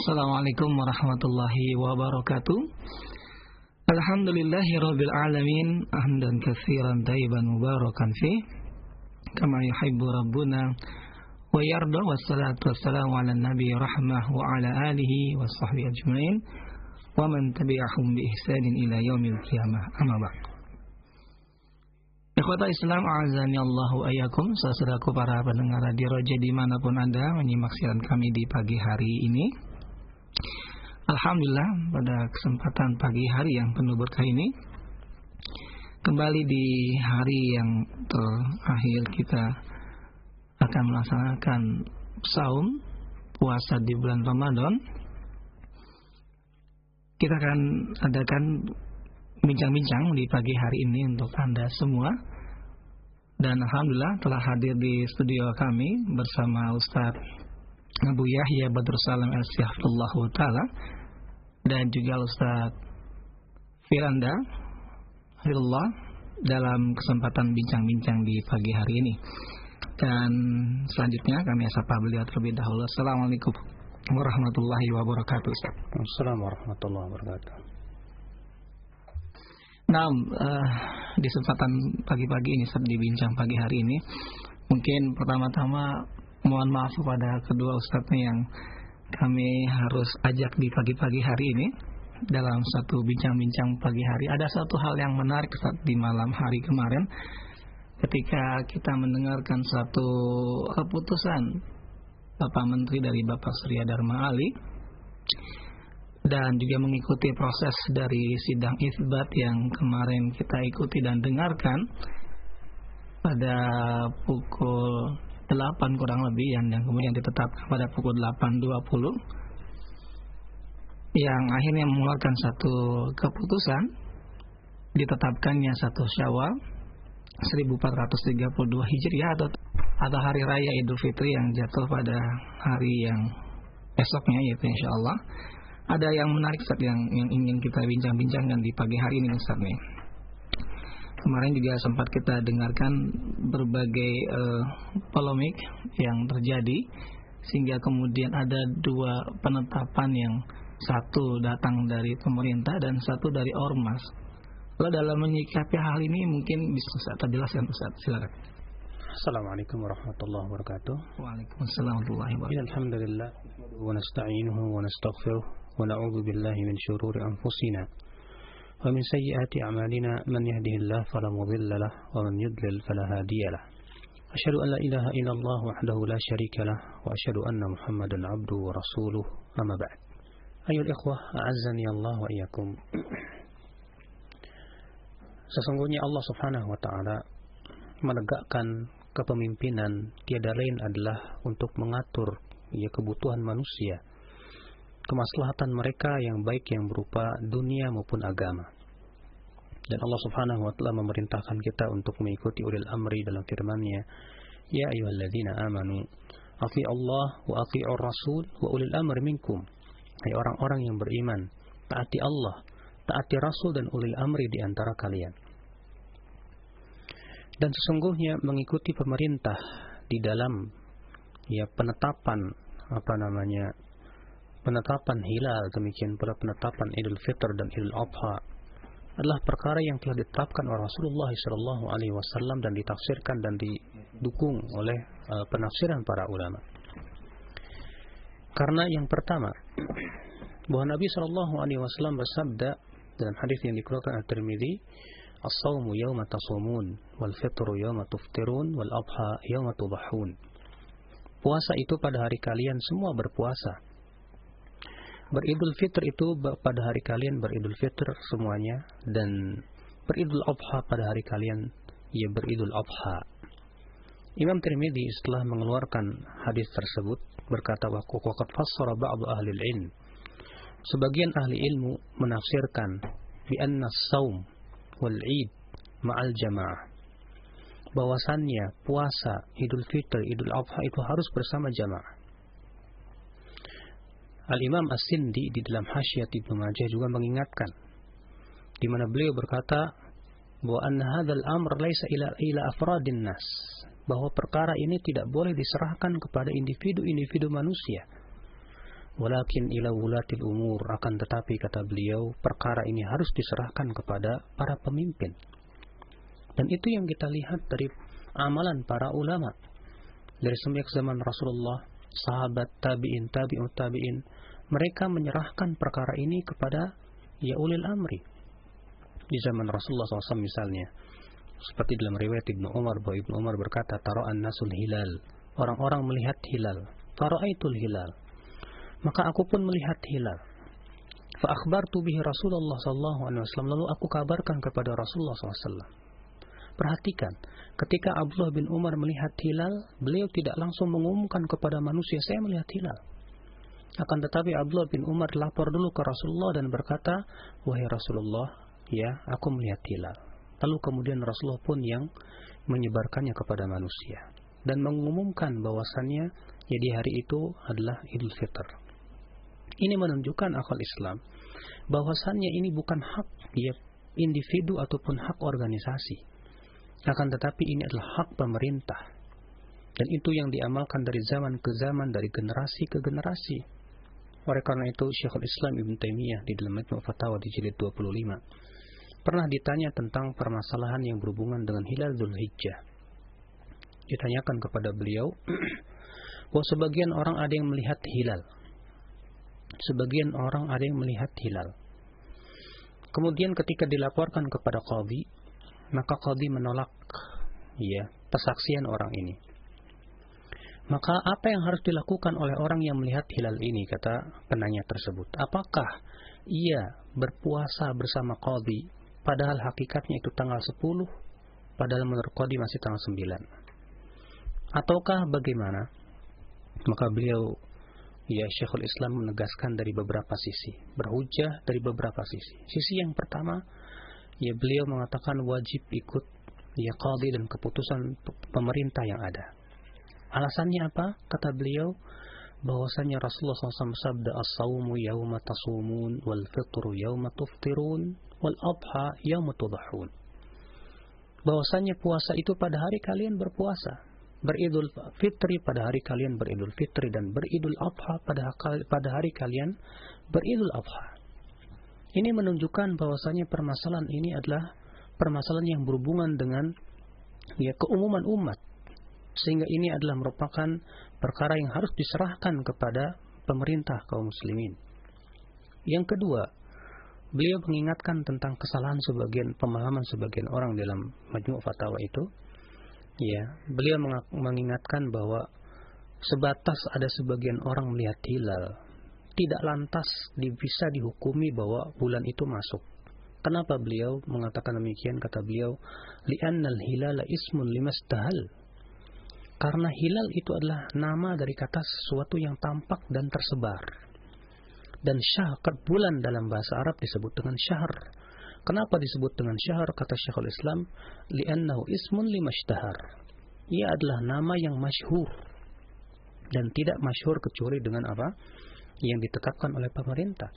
Assalamualaikum warahmatullahi wabarakatuh. Alhamdulillahirabbil alamin, hamdan katsiran thayyiban mubarakan fi kama yuhibbu rabbuna wa yarda, wassalatu wassalamu ala nabi rahmah wa ala alihi washabbihi ajmain wa man tabi'ahum bi ihsanin ila yaumil qiyamah. Amma ba'd. Ikhwata Islam, a'azani Allahu ayyakum, saudaraku para pendengar radio Roja dimanapun Anda menyimak siaran kami di pagi hari ini. Alhamdulillah, pada kesempatan pagi hari yang penuh berkah ini, kembali di hari yang terakhir kita akan melaksanakan saum puasa di bulan Ramadan. Kita akan adakan bincang-bincang di pagi hari ini untuk Anda semua. Dan Alhamdulillah telah hadir di studio kami bersama Ustaz Abu Yahya Badrus Salam al-Sihafullah Ta'ala dan juga Ustaz Firanda Hirullah dalam kesempatan bincang-bincang di pagi hari ini. Dan selanjutnya kami sapa beliau terlebih dahulu. Assalamualaikum warahmatullahi wabarakatuh, Ustaz. Assalamualaikum warahmatullahi wabarakatuh. Nah, di kesempatan pagi-pagi ini, saat dibincang pagi hari ini, mungkin pertama-tama mohon maaf kepada kedua ustadznya yang kami harus ajak di pagi-pagi hari ini dalam satu bincang-bincang pagi hari. Ada satu hal yang menarik saat di malam hari kemarin ketika kita mendengarkan satu keputusan Bapak Menteri dari Bapak Surya Dharma Ali dan juga mengikuti proses dari sidang isbat yang kemarin kita ikuti dan dengarkan pada pukul 8 kurang lebih, yang kemudian ditetapkan pada pukul 8.20, yang akhirnya mengeluarkan satu keputusan ditetapkannya 1 Syawal 1432 Hijriah atau hari raya Idul Fitri yang jatuh pada hari yang esoknya, yaitu insyaallah. Ada yang menarik Ustaz yang ingin kita bincang-bincangkan di pagi hari ini Ustaz nih. Kemarin juga sempat kita dengarkan berbagai polemik yang terjadi sehingga kemudian ada 2 penetapan, yang satu datang dari pemerintah dan satu dari ormas. Lalu dalam menyikapi hal ini mungkin bisa Ustaz jelaskan, Ustaz, silakan. Assalamualaikum warahmatullahi wabarakatuh. Waalaikumsalam warahmatullahi wabarakatuh. Alhamdulillah wa nasta'inuhu wa nastaghfiruh wa na'udzu billahi min syururi anfusina wa min sayyiati a'malina, man yahdihillahu fala mudilla lahu wa man yudlil fala hadiya lahu. Asyhadu an la ilaha illallah wahdahu la syarika lahu wa asyhadu anna Muhammadan 'abduhu wa rasuluh. Amma ba'd. Ayyuhal ikhwah, a'azzani Allah wa iyyakum. Sesungguhnya Allah Subhanahu wa taala menegakkan kepemimpinan tiada lain adalah untuk mengatur kebutuhan manusia, kemaslahatan mereka yang baik yang berupa dunia maupun agama. Dan Allah Subhanahu wa taala memerintahkan kita untuk mengikuti ulil amri dalam firman-Nya, ya ayyuhalladzina amanu athi'u Allah wa athi'ur rasul wa ulil amri minkum. Hai orang-orang yang beriman, taati Allah, taati Rasul dan ulil amri di antara kalian. Dan sesungguhnya mengikuti pemerintah di dalam penetapan penetapan hilal, demikian pula penetapan Idul Fitr dan Idul Adha adalah perkara yang telah ditetapkan oleh Rasulullah SAW dan ditafsirkan dan didukung oleh penafsiran para ulama. Karena yang pertama, bahwa Nabi SAW bersabda dalam hadis yang dikeluarkan At-Tirmidzi, as-sawmu yawma tasumun wal fitru yawma tuftirun wal adha yawma tudhahun. Puasa itu pada hari kalian semua berpuasa. Beridul Fitr itu pada hari kalian beridul Fitr semuanya, dan beridul Adha pada hari kalian beridul Adha. Imam Tirmidzi setelah mengeluarkan hadis tersebut berkata, waqad fassara ba'du ahli ilm. Sebagian ahli ilmu menafsirkan bi anna as-saum wal 'id ma'al jamaah, bahwasannya puasa Idul Fitri, Idul Adha itu harus bersama jamaah. Al-Imam As-Sindi di dalam Hasyiyat Ibnu Majah juga mengingatkan, di mana beliau berkata bahwa anna hadzal amr laisa ila afradin nas, bahwa perkara ini tidak boleh diserahkan kepada individu-individu manusia, Walakin ila wulatil umur, akan tetapi kata beliau, perkara ini harus diserahkan kepada para pemimpin. Dan itu yang kita lihat dari amalan para ulama. Dari semenjak zaman Rasulullah, sahabat, tabi'in, tabi'ut tabi'in, mereka menyerahkan perkara ini kepada ya ulil amri. Di zaman Rasulullah SAW misalnya, seperti dalam riwayat Ibnu Umar, bahwa Ibnu Umar berkata, tara'an nasul hilal, orang-orang melihat hilal, fara'aitul hilal, maka aku pun melihat hilal. Fa akhbartu bihi Rasulullah sallallahu alaihi wasallam, lalu aku kabarkan kepada Rasulullah SAW. Perhatikan, ketika Abdullah bin Umar melihat hilal, beliau tidak langsung mengumumkan kepada manusia, saya melihat hilal. Akan tetapi Abdullah bin Umar lapor dulu ke Rasulullah dan berkata, wahai Rasulullah, ya, aku melihat hilal. Lalu kemudian Rasulullah pun yang menyebarkannya kepada manusia dan mengumumkan bahwasannya ya di hari itu adalah Idul Fitr. Ini menunjukkan akal Islam bahwasannya ini bukan hak ya individu ataupun hak organisasi, akan tetapi ini adalah hak pemerintah, dan itu yang diamalkan dari zaman ke zaman, dari generasi ke generasi. Oleh karena itu Syekhul Islam Ibn Taimiyah di dalam Majmu' Fatawa di jilid 25 pernah ditanya tentang permasalahan yang berhubungan dengan hilal Dzulhijjah. Ditanyakan kepada beliau bahwa sebagian orang ada yang melihat hilal, sebagian orang ada yang melihat hilal. Kemudian ketika dilaporkan kepada qadhi, maka qadhi menolak ya persaksian orang ini. Maka apa yang harus dilakukan oleh orang yang melihat hilal ini, kata penanya tersebut? Apakah ia berpuasa bersama qadhi padahal hakikatnya itu tanggal 10, padahal menurut qadhi masih tanggal 9? Ataukah bagaimana? Maka beliau ya Syekhul Islam menegaskan dari beberapa sisi, berhujjah dari beberapa sisi. Sisi yang pertama, ya beliau mengatakan wajib ikut ya qadhi dan keputusan pemerintah yang ada. Alasannya apa? Kata beliau bahwasanya Rasulullah SAW sabda, as-sawmu yawma tasumun wal fitru yawma tuftirun wal adha yawma tudhahun. Bahwasanya puasa itu pada hari kalian berpuasa, beridul fitri pada hari kalian beridul fitri, dan beridul adha pada hari kalian beridul adha. Ini menunjukkan bahwasanya permasalahan ini adalah permasalahan yang berhubungan dengan ya keumuman umat, sehingga ini adalah merupakan perkara yang harus diserahkan kepada pemerintah kaum muslimin. Yang kedua, beliau mengingatkan tentang kesalahan pemahaman sebagian orang dalam Majmu' Fatawa itu. Ya, beliau mengingatkan bahwa sebatas ada sebagian orang melihat hilal, tidak lantas bisa dihukumi bahwa bulan itu masuk. Kenapa beliau mengatakan demikian? Kata beliau, li'annal hilala ismun limastahal. Karena hilal itu adalah nama dari kata sesuatu yang tampak dan tersebar. Dan syahr, bulan dalam bahasa Arab disebut dengan syahr. Kenapa disebut dengan syahr? Kata Syekhul Islam, li'annahu ismun limashtahar. Ia adalah nama yang masyhur, dan tidak masyhur kecuali dengan apa? Yang ditetapkan oleh pemerintah.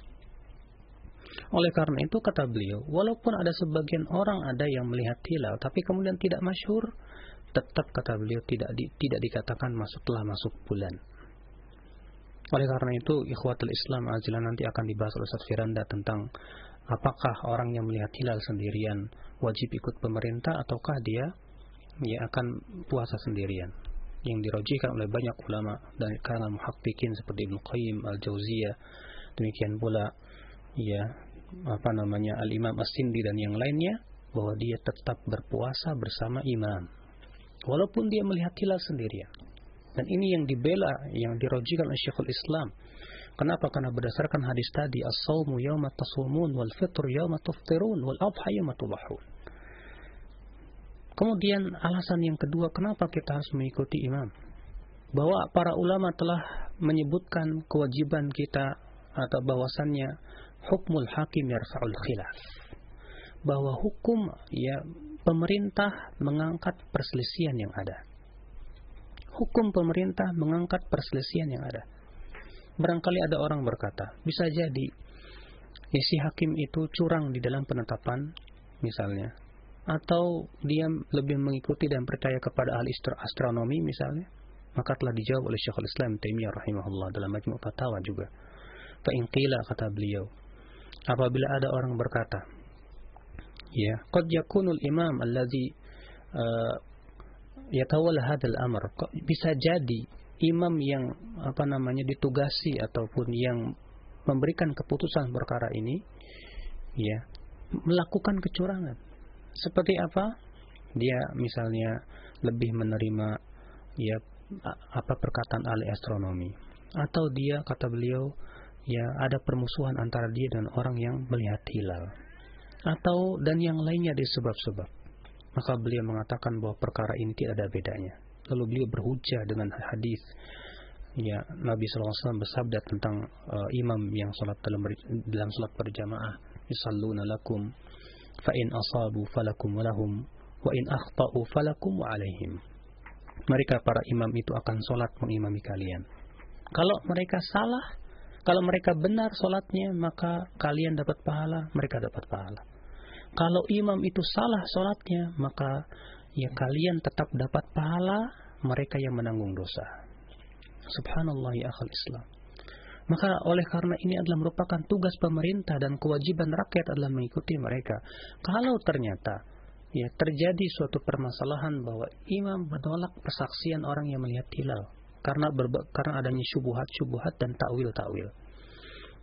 Oleh karena itu kata beliau, walaupun ada sebagian orang ada yang melihat hilal, tapi kemudian tidak masyhur, tetap kata beliau tidak dikatakan telah masuk bulan. Oleh karena itu ikhwatul Islam azilan, nanti akan dibahas oleh Ustaz Firanda tentang apakah orang yang melihat hilal sendirian wajib ikut pemerintah ataukah dia akan puasa sendirian. Yang dirajihkan oleh banyak ulama dan kalangan muhaqqiqin seperti Ibnu Qayyim Al-Jauziyah, demikian pula Al-Imam As-Sindi dan yang lainnya, bahwa dia tetap berpuasa bersama imam walaupun dia melihat hilal sendirian. Dan ini yang dibela, yang dirajihkan oleh Syekhul Islam. Kenapa? Karena berdasarkan hadis tadi, as-sawmu yawma tasumun wal fitru yawma tuftirun wal adha yawma tudhahun. Kemudian alasan yang kedua, kenapa kita harus mengikuti imam? Bahwa para ulama telah menyebutkan kewajiban kita, atau bahwasannya hukmul hakim yarfa'ul khilaf. Bahwa hukum pemerintah mengangkat perselisihan yang ada. Hukum pemerintah mengangkat perselisihan yang ada. Barangkali ada orang berkata, bisa jadi si hakim itu curang di dalam penetapan misalnya, atau dia lebih mengikuti dan percaya kepada ahli astronomi misalnya. Maka telah dijawab oleh Syekhul Islam Taimiyah rahimahullah dalam Majmu' Fatawa juga, Fa in qila, kata beliau, apabila ada orang berkata, ya, qad yakunul imam alladhi yatawalla hadzal amr, bisa jadi imam yang ditugasi ataupun yang memberikan keputusan perkara ini, ya, melakukan kecurangan. Seperti apa? Dia misalnya lebih menerima, ya, perkataan ahli astronomi, atau dia, kata beliau, ya, ada permusuhan antara dia dan orang yang melihat hilal, atau dan yang lainnya dari sebab-sebab. Maka beliau mengatakan bahwa perkara ini tidak ada bedanya. Lalu beliau berhujjah dengan hadis, ya, Nabi SAW bersabda tentang imam yang salat dalam salat berjamaah, yusalluna lakum fa in asabu falakum wa lahum wa in akhta'u falakum wa alaihim. Mereka para imam itu akan salat mengimami kalian. Kalau mereka salah, kalau mereka benar salatnya, maka kalian dapat pahala, mereka dapat pahala. Kalau imam itu salah salatnya, maka ya kalian tetap dapat pahala, mereka yang menanggung dosa. Subhanallah ya akhal Islam. Maka oleh karena ini adalah merupakan tugas pemerintah dan kewajiban rakyat adalah mengikuti mereka. Kalau ternyata ya terjadi suatu permasalahan bahwa imam menolak persaksian orang yang melihat hilal karena adanya syubhat dan takwil,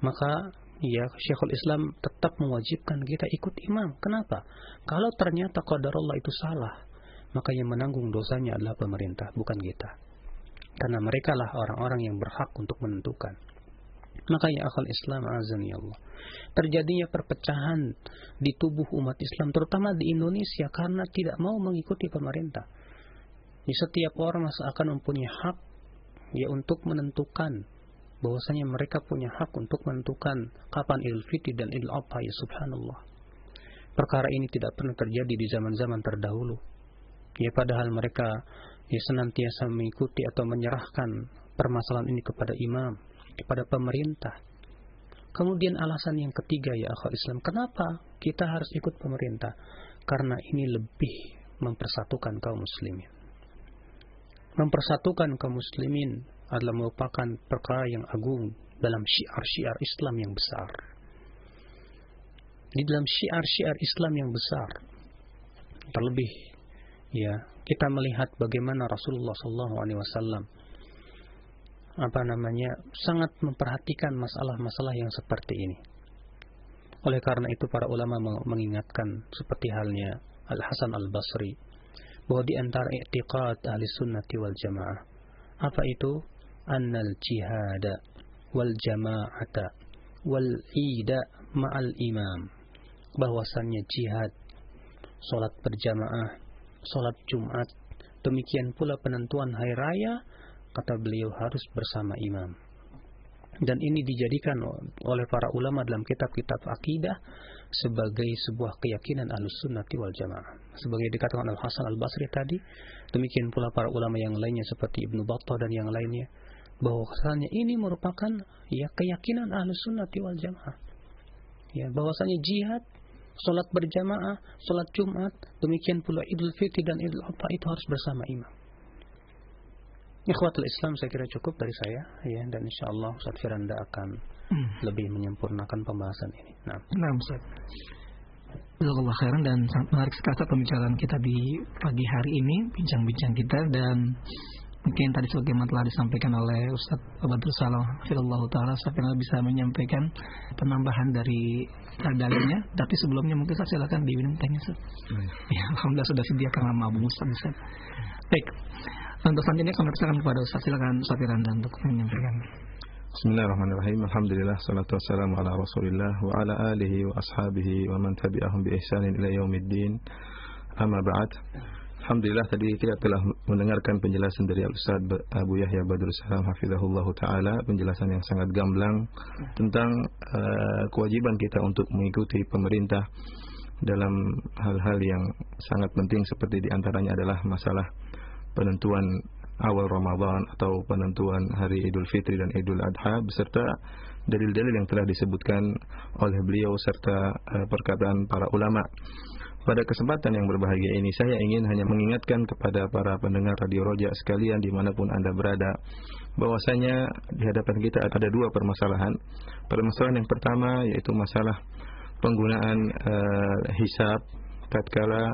maka ya Syekhul Islam tetap mewajibkan kita ikut imam. Kenapa? Kalau ternyata qadarullah itu salah, maka yang menanggung dosanya adalah pemerintah, bukan kita. Karena mereka lah orang-orang yang berhak untuk menentukan. Maka ya akhal Islam azani Allah, terjadinya perpecahan di tubuh umat Islam, terutama di Indonesia, karena tidak mau mengikuti pemerintah. Ya, setiap orang akan mempunyai hak ya untuk menentukan bahwasanya mereka punya hak untuk menentukan kapan Idul Fitri dan Idul Adha. Ya subhanallah, perkara ini tidak pernah terjadi di zaman-zaman terdahulu. Ya, padahal mereka ya senantiasa mengikuti atau menyerahkan permasalahan ini kepada imam, kepada pemerintah. Kemudian alasan yang ketiga ya akhwat Islam, kenapa kita harus ikut pemerintah? Karena ini lebih mempersatukan kaum muslimin. Mempersatukan kaum muslimin adalah merupakan perkara yang agung dalam syiar-syiar Islam yang besar. Di dalam syiar-syiar Islam yang besar, terlebih ya kita melihat bagaimana Rasulullah SAW sangat memperhatikan masalah-masalah yang seperti ini. Oleh karena itu para ulama mengingatkan seperti halnya Al-Hasan Al-Basri bahwa di antara i'tiqad ahli sunnati wal jamaah apa itu? Annal jihada wal jama'ata wal ida ma'al imam, bahwasannya jihad, salat berjamaah, salat Jumat, demikian pula penentuan hari raya, kata beliau harus bersama imam. Dan ini dijadikan oleh para ulama dalam kitab-kitab akidah sebagai sebuah keyakinan Ahlus Sunnati wal Jamaah. Sebagai dikatakan Al-Hasan Al-Basri tadi, demikian pula para ulama yang lainnya seperti Ibnu Battah dan yang lainnya, bahwasanya ini merupakan ya keyakinan Ahlus Sunnati wal Jamaah. Ya, bahwasanya jihad, salat berjamaah, salat Jumat, demikian pula Idul Fitri dan Idul Adha itu harus bersama imam. Ikhwatul Islam, saya kira cukup dari saya ya, dan insyaallah Ustaz Firanda akan lebih menyempurnakan pembahasan ini. Nah, Ustaz. Jazakallahu khairan, dan sangat menarik sekali pembicaraan kita di pagi hari ini, bincang-bincang kita, dan mungkin tadi sebagaimana telah disampaikan oleh Ustaz Badrul Salam fillallahu taala, Ustaz Firanda bisa menyampaikan penambahan dari dalilnya, tapi sebelumnya mungkin Ustaz silakan diminum tehnya Ustaz. Ya, alhamdulillah sudah sediakan sama Abu Ustaz. Baik. Untuk selanjutnya kami persilakan kepada Ustaz, silakan Ustaz Firanda untuk menyampaikan. Bismillahirrahmanirrahim. Alhamdulillah, salatu wassalamu ala Rasulillah wa ala alihi wa ashabihi wa man tabi'ahum bi ihsanin ila yaumiddin. Amma ba'd. Alhamdulillah, tadi kita telah mendengarkan penjelasan dari Al-Ustaz Abu Yahya Badrul Salam hafizahullah taala, penjelasan yang sangat gamblang tentang kewajiban kita untuk mengikuti pemerintah dalam hal-hal yang sangat penting, seperti diantaranya adalah masalah penentuan awal Ramadan atau penentuan hari Idul Fitri dan Idul Adha, beserta dalil-dalil yang telah disebutkan oleh beliau serta perkataan para ulama. Pada kesempatan yang berbahagia ini saya ingin hanya mengingatkan kepada para pendengar Radio Roja sekalian dimanapun Anda berada, bahwasanya di hadapan kita ada dua permasalahan. Permasalahan yang pertama yaitu masalah penggunaan hisab tatkala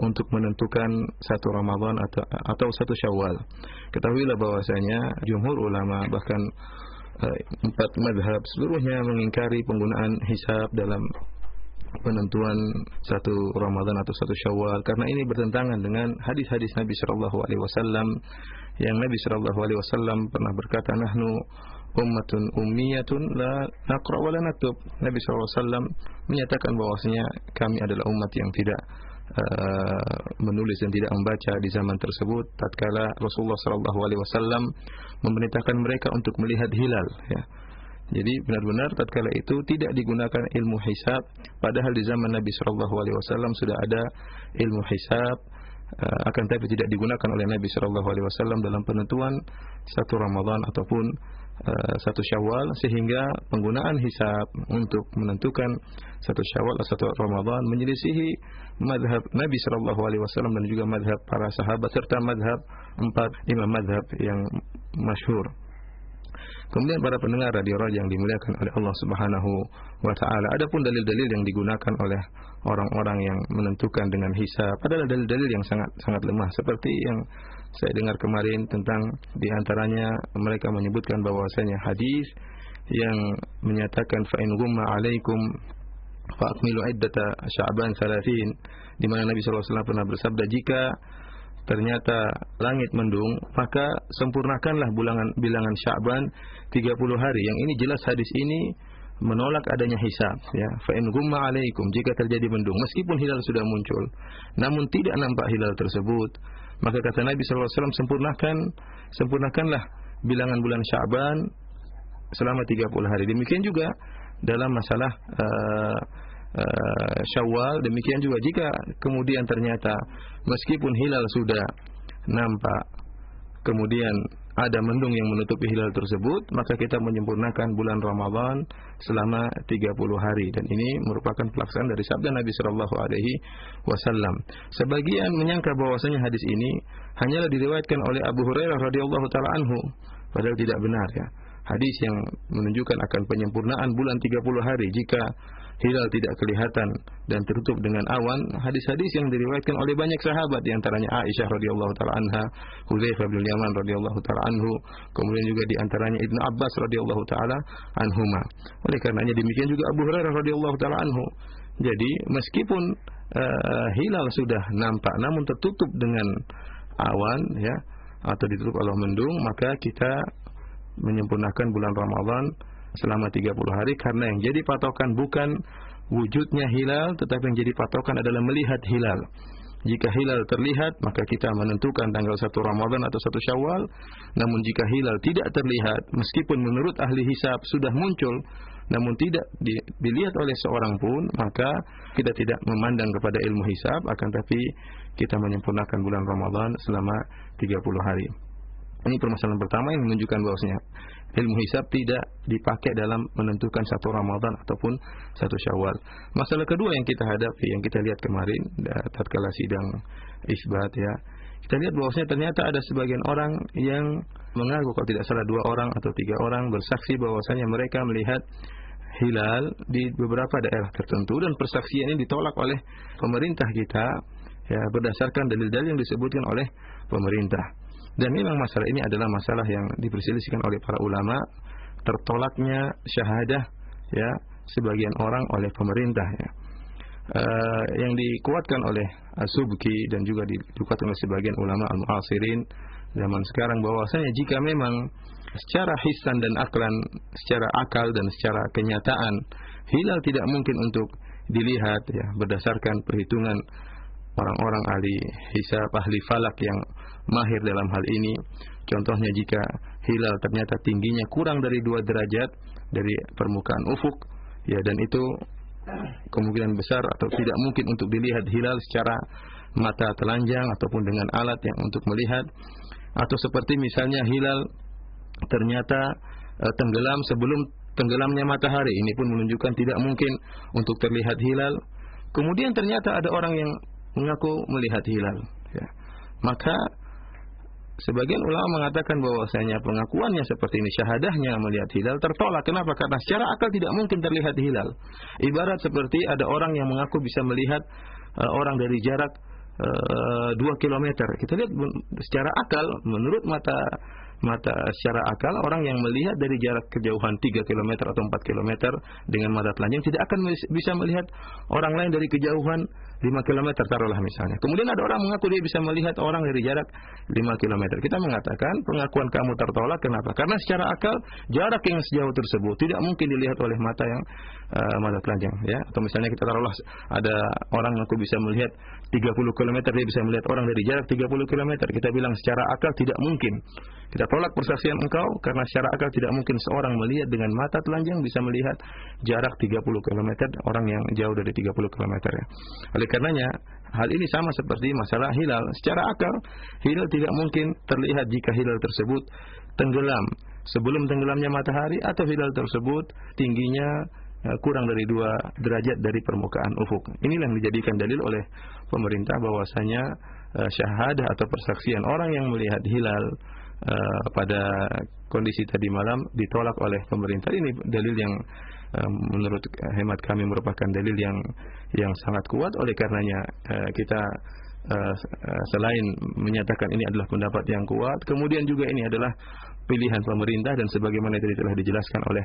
untuk menentukan satu Ramadan atau satu Syawal. Ketahuilah bahwasanya jumhur ulama bahkan 4 mazhab seluruhnya mengingkari penggunaan hisab dalam penentuan satu Ramadan atau satu Syawal, karena ini bertentangan dengan hadis-hadis Nabi sallallahu alaihi wasallam yang Nabi sallallahu alaihi wasallam pernah berkata, nahnu ummatun ummiyatun la naqra wa la naktub. Nabi sallallahu alaihi wasallam menyatakan bahwasanya kami adalah umat yang tidak menulis dan tidak membaca di zaman tersebut tatkala Rasulullah sallallahu alaihi wasallam memerintahkan mereka untuk melihat hilal, ya. Jadi benar-benar tatkala itu tidak digunakan ilmu hisab, padahal di zaman Nabi sallallahu alaihi wasallam sudah ada ilmu hisab, akan tetapi tidak digunakan oleh Nabi sallallahu alaihi wasallam dalam penentuan satu Ramadan ataupun satu Syawal, sehingga penggunaan hisab untuk menentukan satu Syawal atau satu Ramadan menyelisihi mazhab Nabi sallallahu alaihi wasallam dan juga mazhab para sahabat serta mazhab 4 imam mazhab yang masyhur. Kemudian para pendengar Radio Roja yang dimuliakan oleh Allah Subhanahu wa taala, adapun dalil-dalil yang digunakan oleh orang-orang yang menentukan dengan hisab adalah dalil-dalil yang sangat lemah, seperti yang saya dengar kemarin tentang di antaranya mereka menyebutkan bahwasanya hadis yang menyatakan fa in ghumma alaikum fa akmilu iddata Sya'ban 30, di mana Nabi sallallahu alaihi wasallam pernah bersabda, jika ternyata langit mendung, maka sempurnakanlah bilangan Sya'ban 30 hari. Yang ini jelas hadis ini menolak adanya hisab, ya. Fa in ghumma alaikum, jika terjadi mendung meskipun hilal sudah muncul namun tidak nampak hilal tersebut, maka kata Nabi sallallahu alaihi wasallam sempurnakanlah bilangan bulan Sya'ban selama 30 hari. Demikian juga dalam masalah Syawal, demikian juga jika kemudian ternyata meskipun hilal sudah nampak kemudian ada mendung yang menutupi hilal tersebut, maka kita menyempurnakan bulan Ramadan selama 30 hari, dan ini merupakan pelaksanaan dari sabda Nabi sallallahu alaihi wasallam. Sebagian menyangka bahwasanya hadis ini hanyalah diriwayatkan oleh Abu Hurairah radhiyallahu taala anhu, padahal tidak benar, ya. Hadis yang menunjukkan akan penyempurnaan bulan 30 hari jika hilal tidak kelihatan dan tertutup dengan awan, hadis-hadis yang diriwayatkan oleh banyak sahabat, di antaranya Aisyah radhiyallahu taala anha, Hudzaifah bin Yaman radhiyallahu taala anhu, kemudian juga di antaranya Ibnu Abbas radhiyallahu taala anhuma. Oleh karenanya demikian juga Abu Hurairah radhiyallahu taala anhu. Jadi meskipun hilal sudah nampak namun tertutup dengan awan, ya, atau ditutup oleh mendung, maka kita menyempurnakan bulan Ramadan selama 30 hari, karena yang jadi patokan bukan wujudnya hilal, tetapi yang jadi patokan adalah melihat hilal. Jika hilal terlihat, maka kita menentukan tanggal 1 Ramadan atau 1 Syawal. Namun jika hilal tidak terlihat, meskipun menurut ahli hisab sudah muncul namun tidak dilihat oleh seorang pun, maka kita tidak memandang kepada ilmu hisab, akan tapi kita menyempurnakan bulan Ramadan selama 30 hari. Ini permasalahan pertama yang menunjukkan bahwasanya ilmu hisab tidak dipakai dalam menentukan satu Ramadan ataupun satu Syawal. Masalah kedua yang kita hadapi, yang kita lihat kemarin tatkala sidang isbat, ya, kita lihat bahwasanya ternyata ada sebagian orang yang mengaku, kalau tidak salah 2 orang atau 3 orang bersaksi bahwasanya mereka melihat hilal di beberapa daerah tertentu, dan persaksian ini ditolak oleh pemerintah kita, ya, berdasarkan dalil-dalil yang disebutkan oleh pemerintah. Dan memang masalah ini adalah masalah yang diperselisihkan oleh para ulama, tertolaknya syahadah, ya, sebagian orang oleh pemerintah, ya. Yang dikuatkan oleh As-Subki dan juga dikuatkan oleh sebagian ulama al-mu'asirin zaman sekarang, bahwasanya jika memang secara hissan dan aklan, secara akal dan secara kenyataan hilal tidak mungkin untuk dilihat, ya, berdasarkan perhitungan orang-orang ahli hisab, ahli falak yang mahir dalam hal ini. Contohnya jika hilal ternyata tingginya kurang dari 2 derajat dari permukaan ufuk, ya, dan itu kemungkinan besar atau tidak mungkin untuk dilihat hilal secara mata telanjang ataupun dengan alat yang untuk melihat. Atau seperti misalnya hilal ternyata tenggelam sebelum tenggelamnya matahari, ini pun menunjukkan tidak mungkin untuk terlihat hilal. Kemudian ternyata ada orang yang mengaku melihat hilal, ya. Maka sebagian ulama mengatakan bahwasanya pengakuannya seperti ini, syahadahnya melihat hilal tertolak. Kenapa? Karena secara akal tidak mungkin terlihat hilal. Ibarat seperti ada orang yang mengaku bisa melihat orang dari jarak 2 kilometer. Kita lihat secara akal, menurut mata secara akal, orang yang melihat dari jarak kejauhan 3 km atau 4 km dengan mata telanjang tidak akan bisa melihat orang lain dari kejauhan 5 km taruhlah misalnya. Kemudian ada orang mengaku dia bisa melihat orang dari jarak 5 km. Kita mengatakan pengakuan kamu tertolak. Kenapa? Karena secara akal jarak yang sejauh tersebut tidak mungkin dilihat oleh mata yang mata telanjang, ya. Atau misalnya kita taruhlah ada orang mengaku bisa melihat 30 km, dia bisa melihat orang dari jarak 30 km. Kita bilang secara akal tidak mungkin. Kita tolak persaksian engkau karena secara akal tidak mungkin seorang melihat dengan mata telanjang bisa melihat jarak 30 km orang yang jauh dari 30 km, ya. Oleh karenanya hal ini sama seperti masalah hilal. Secara akal hilal tidak mungkin terlihat jika hilal tersebut tenggelam sebelum tenggelamnya matahari atau hilal tersebut tingginya kurang dari 2 derajat dari permukaan ufuk. Inilah yang dijadikan dalil oleh pemerintah bahwasanya syahadah atau persaksian orang yang melihat hilal pada kondisi tadi malam ditolak oleh pemerintah. Ini dalil yang menurut hemat kami merupakan dalil yang sangat kuat. Oleh karenanya kita selain menyatakan ini adalah pendapat yang kuat, kemudian juga ini adalah pilihan pemerintah, dan sebagaimana tadi telah dijelaskan oleh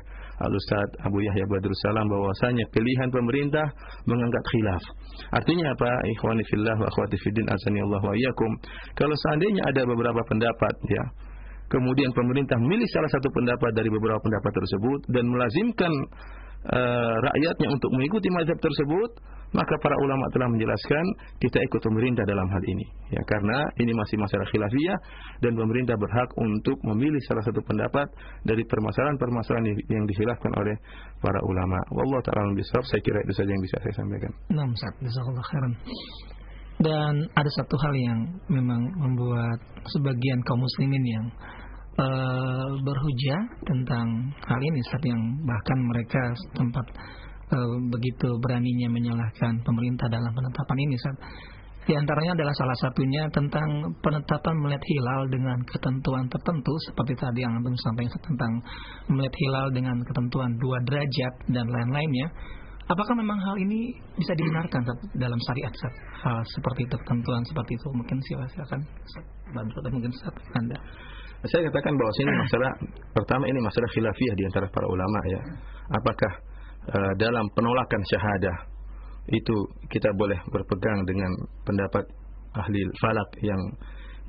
Al-Ustaz Abu Yahya Badrus Salam bahwasanya pilihan pemerintah mengangkat khilaf. Artinya apa? Ikhwani fillah wa akhwati fiddin azanillahu wa iyyakum. Kalau seandainya ada beberapa pendapat, ya, kemudian pemerintah milih salah satu pendapat dari beberapa pendapat tersebut dan melazimkan rakyatnya untuk mengikuti mazhab tersebut, maka para ulama telah menjelaskan kita ikut pemerintah dalam hal ini, ya, karena ini masih masalah khilafiyah dan pemerintah berhak untuk memilih salah satu pendapat dari permasalahan-permasalahan yang dikhilafkan oleh para ulama. Wallahu ta'ala bishawab. Saya kira itu saja yang bisa saya sampaikan. Nah, Ustaz, jazakallahu khairan. Dan ada satu hal yang memang membuat sebagian kaum muslimin yang berhujah tentang hal ini, Ustaz, yang bahkan mereka sempat begitu beraninya menyalahkan pemerintah dalam penetapan ini, Ustaz. Di antaranya adalah salah satunya tentang penetapan melihat hilal dengan ketentuan tertentu seperti tadi yang Antum sampaikan tentang melihat hilal dengan ketentuan 2 derajat dan lain-lainnya. Apakah memang hal ini bisa dibenarkan dalam syariat, Ustaz? Hal seperti itu, ketentuan seperti itu, mungkin silakan bantu atau mungkin Ustaz Anda. Saya katakan bahwa ini masalah pertama, ini masalah khilafiyah di antara para ulama, ya. Apakah dalam penolakan syahadah itu kita boleh berpegang dengan pendapat ahli falak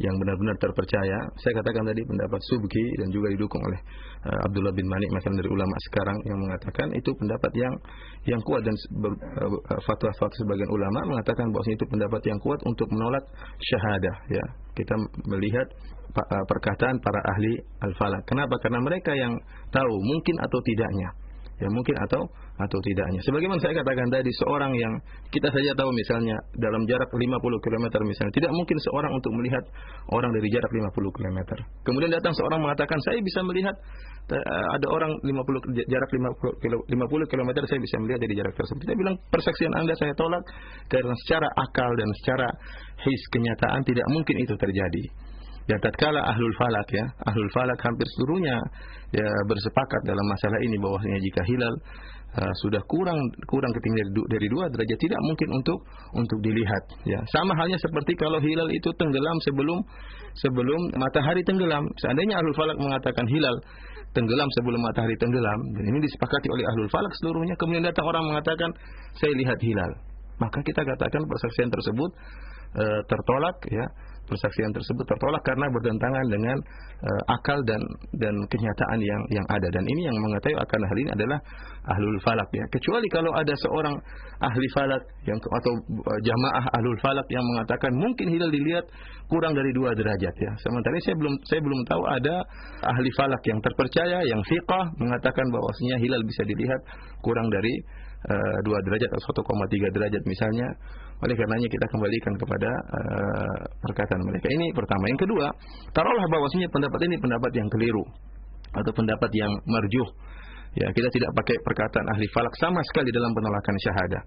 yang benar-benar terpercaya? Saya katakan tadi pendapat Subki dan juga didukung oleh Abdullah bin Manik, macam dari ulama sekarang, yang mengatakan itu pendapat yang kuat, dan fatwa-fatwa sebagian ulama mengatakan bahwa itu pendapat yang kuat untuk menolak syahadah, ya. Kita melihat perkataan para ahli al-falak. Kenapa? Karena mereka yang tahu mungkin atau tidaknya, ya, mungkin atau tidaknya. Sebagaimana saya katakan tadi, seorang yang kita saja tahu misalnya dalam jarak 50 km misalnya, tidak mungkin seorang untuk melihat orang dari jarak 50 km. Kemudian datang seorang mengatakan saya bisa melihat ada orang jarak 50 km saya bisa melihat dari jarak tersebut. Kita bilang persaksian Anda saya tolak karena secara akal dan secara his kenyataan tidak mungkin itu terjadi. Dan tatkala ahlul falak, ya, ahlul falak hampir seluruhnya, ya, bersepakat dalam masalah ini bahwasanya jika hilal sudah kurang ketinggian dari 2 derajat tidak mungkin untuk dilihat, ya. Sama halnya seperti kalau hilal itu tenggelam sebelum matahari tenggelam. Seandainya ahlul falak mengatakan hilal tenggelam sebelum matahari tenggelam, dan ini disepakati oleh ahlul falak seluruhnya, kemudian datang orang mengatakan saya lihat hilal, maka kita katakan persaksian tersebut tertolak, ya. Persaksian tersebut tertolak karena bertentangan dengan akal dan kenyataan yang ada, dan ini yang mengetahui akan hal ini adalah ahlul falak, ya. Kecuali kalau ada seorang ahli falak atau jamaah ahlul falak yang mengatakan mungkin hilal dilihat kurang dari 2 derajat, ya. Sementara saya belum tahu ada ahli falak yang terpercaya, yang thiqah, mengatakan bahwasanya hilal bisa dilihat kurang dari 2 derajat atau 1,3 derajat misalnya. Oleh karenanya kita kembalikan kepada perkataan mereka. Ini pertama. Yang kedua, taruhlah bahwasanya pendapat ini pendapat yang keliru atau pendapat yang marjuh, ya, kita tidak pakai perkataan ahli falak sama sekali dalam penolakan syahadah.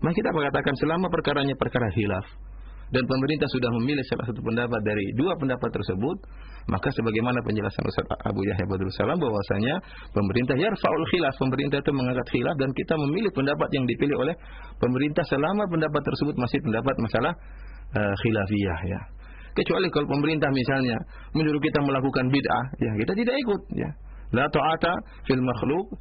Maka kita mengatakan selama perkaranya perkara khilaf dan pemerintah sudah memilih salah satu pendapat dari dua pendapat tersebut, maka sebagaimana penjelasan Ustaz Abu Yahya Badrul Salam bahwasanya pemerintah yarfa'ul khilaf, pemerintah itu mengangkat khilaf dan kita memilih pendapat yang dipilih oleh pemerintah selama pendapat tersebut masih pendapat masalah khilafiyah ya. Kecuali kalau pemerintah misalnya menyuruh kita melakukan bid'ah, ya kita tidak ikut ya. La ta'ata fil makhluq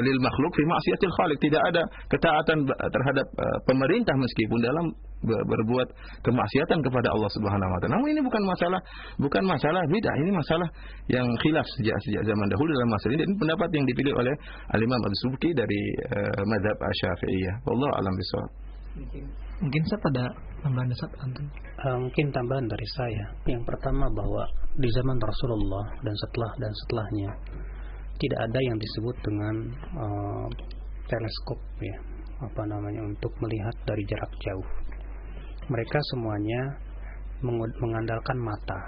lil makhluq fi ma'siyatil khaliq. Tidak ada ketaatan terhadap pemerintah meskipun dalam berbuat kemaksiatan kepada Allah Subhanahu wa taala. Namun ini bukan masalah bid'ah, ini masalah yang khilaf sejak zaman dahulu dalam masalah ini, dan pendapat yang dipilih oleh Al-Imam Ad-Subki dari mazhab Asy-Syafi'iyah. Wallahu a'lam bishawab. Mungkin saya pada tambahan mungkin tambahan dari saya. Yang pertama bahwa di zaman Rasulullah dan setelahnya tidak ada yang disebut dengan teleskop ya, untuk melihat dari jarak jauh. Mereka semuanya mengandalkan mata.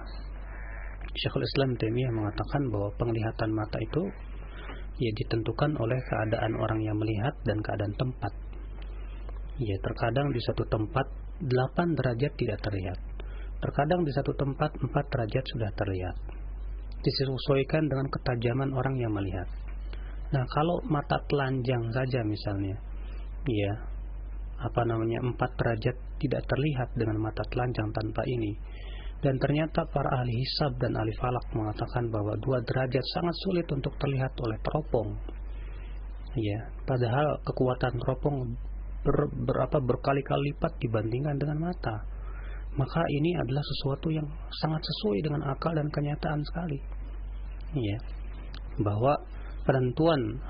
Syekhul Islam Taimiyah mengatakan bahwa penglihatan mata itu ya ditentukan oleh keadaan orang yang melihat dan keadaan tempat. Ya, terkadang di satu tempat 8 derajat tidak terlihat. Terkadang di satu tempat 4 derajat sudah terlihat. Disesuaikan dengan ketajaman orang yang melihat. Nah, kalau mata telanjang saja misalnya, ya, 4 derajat tidak terlihat dengan mata telanjang tanpa ini. Dan ternyata para ahli hisab dan ahli falak mengatakan bahwa 2 derajat sangat sulit untuk terlihat oleh teropong. Ya, padahal kekuatan teropong berkali-kali lipat dibandingkan dengan mata. Maka ini adalah sesuatu yang sangat sesuai dengan akal dan kenyataan sekali. Ya. Bahwa penentuan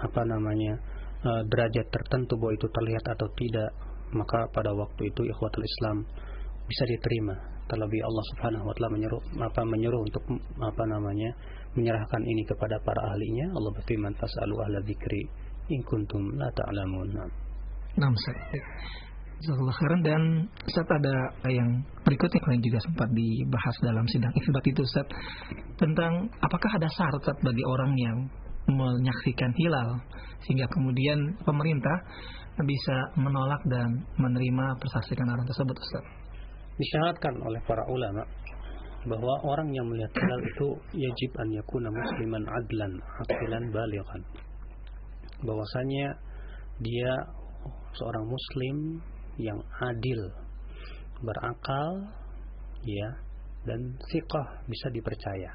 derajat tertentu bahwa itu terlihat atau tidak, maka pada waktu itu ikhwatul Islam bisa diterima. Terlebih Allah Subhanahu wa taala menyuruh untuk menyerahkan ini kepada para ahlinya. Allah berfirman, "Fas'alu ahla dzikri in kuntum la ta'lamun." Nah, Ustaz. Jazakallahu khairan. Dan Ustaz, ada yang berikutnya yang juga sempat dibahas dalam sidang isbat itu, Ustaz, tentang apakah ada syarat bagi orang yang menyaksikan hilal sehingga kemudian pemerintah bisa menolak dan menerima persaksian orang tersebut, Ustaz. Disyaratkan oleh para ulama bahwa orang yang melihat hilal itu yajib an yakuna musliman adlan aqilan balighan, bahwasanya dia seorang muslim yang adil, berakal, ya, dan thiqah, bisa dipercaya.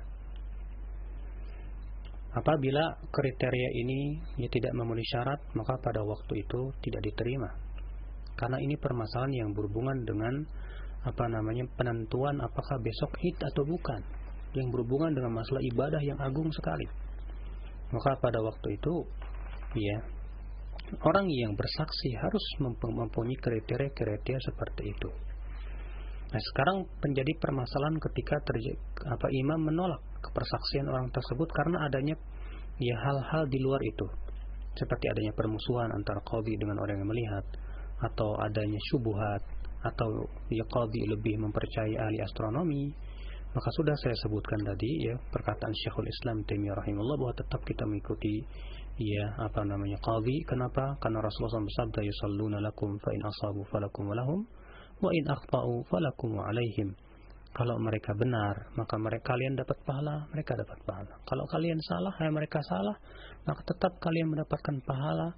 Apabila kriteria ini tidak memenuhi syarat, maka pada waktu itu tidak diterima. Karena ini permasalahan yang berhubungan dengan penentuan apakah besok Id atau bukan, yang berhubungan dengan masalah ibadah yang agung sekali. Maka pada waktu itu, ya, orang yang bersaksi harus mempunyai kriteria seperti itu. Nah, sekarang menjadi permasalahan ketika imam menolak kepersaksian orang tersebut karena adanya ya hal-hal di luar itu, seperti adanya permusuhan antara qadhi dengan orang yang melihat, atau adanya syubhat, atau ya qadhi lebih mempercayai ahli astronomi. Maka sudah saya sebutkan tadi ya perkataan Syekhul Islam Taimiyah rahimahullah bahwa tetap kita mengikuti qadhi. Kenapa? Karena Rasulullah SAW bersabda, yusalluna lakum fa in asabu falakum wa lahum wa in akhta'u falakum wa alaihim. Kalau mereka benar, maka kalian dapat pahala, mereka dapat pahala. Kalau kalian salah, mereka salah, maka tetap kalian mendapatkan pahala,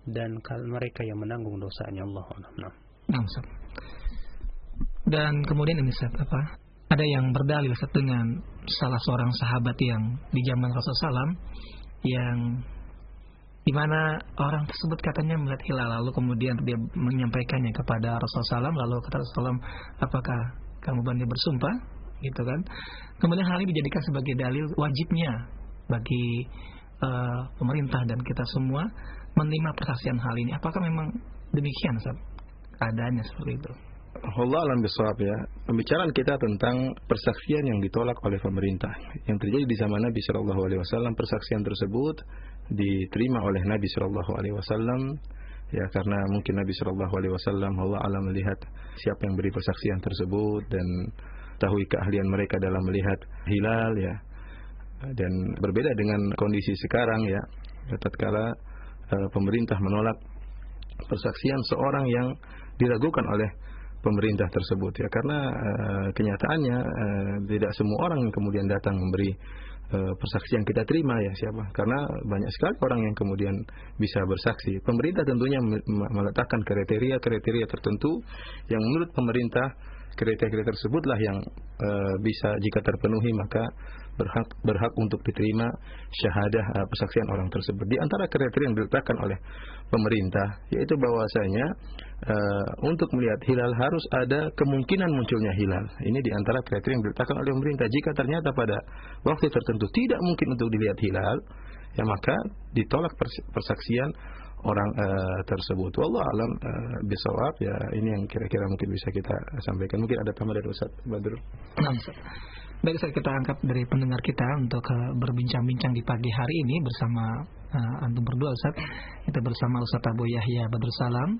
dan mereka yang menanggung dosanya Allah. Dan kemudian ini ada yang berdalil dengan salah seorang sahabat yang di zaman Rasulullah SAW yang di mana orang tersebut katanya melihat hilal, lalu kemudian dia menyampaikannya kepada Rasulullah SAW, lalu kata Rasulullah, apakah kamu berani bersumpah, gitu kan? Kemudian hal ini dijadikan sebagai dalil wajibnya bagi pemerintah dan kita semua menerima persaksian hal ini. Apakah memang demikian, Ustaz? Keadaannya seperti itu. Allah alam bisawab ya. Pembicaraan kita tentang persaksian yang ditolak oleh pemerintah yang terjadi di zaman Nabi Shallallahu Alaihi Wasallam. Persaksian tersebut diterima oleh Nabi Shallallahu Alaihi Wasallam ya, karena mungkin Nabi Shallallahu Alaihi Wasallam Allah alam melihat siapa yang beri persaksian tersebut dan tahu keahlian mereka dalam melihat hilal ya. Dan berbeda dengan kondisi sekarang ya, tatkala pemerintah menolak persaksian seorang yang diragukan oleh pemerintah tersebut ya, karena kenyataannya tidak semua orang yang kemudian datang memberi persaksian kita terima ya siapa, karena banyak sekali orang yang kemudian bisa bersaksi. Pemerintah tentunya meletakkan kriteria tertentu yang menurut pemerintah kriteria tersebutlah yang bisa jika terpenuhi maka berhak untuk diterima syahadah persaksian orang tersebut. Di antara kriteria yang diletakkan oleh pemerintah yaitu bahwasanya untuk melihat hilal harus ada kemungkinan munculnya hilal. Ini di antara kriteria yang diletakkan oleh pemerintah. Jika ternyata pada waktu tertentu tidak mungkin untuk dilihat hilal, ya maka ditolak persaksian orang tersebut. Wallahu alam bisawab. Ya, ini yang kira-kira mungkin bisa kita sampaikan. Mungkin ada tambahan dari Ustaz Badrul. Baik, kita angkat dari pendengar kita untuk berbincang-bincang di pagi hari ini bersama antum berdua Ustaz. Kita bersama Ustaz Abu Yahya Badrul Salam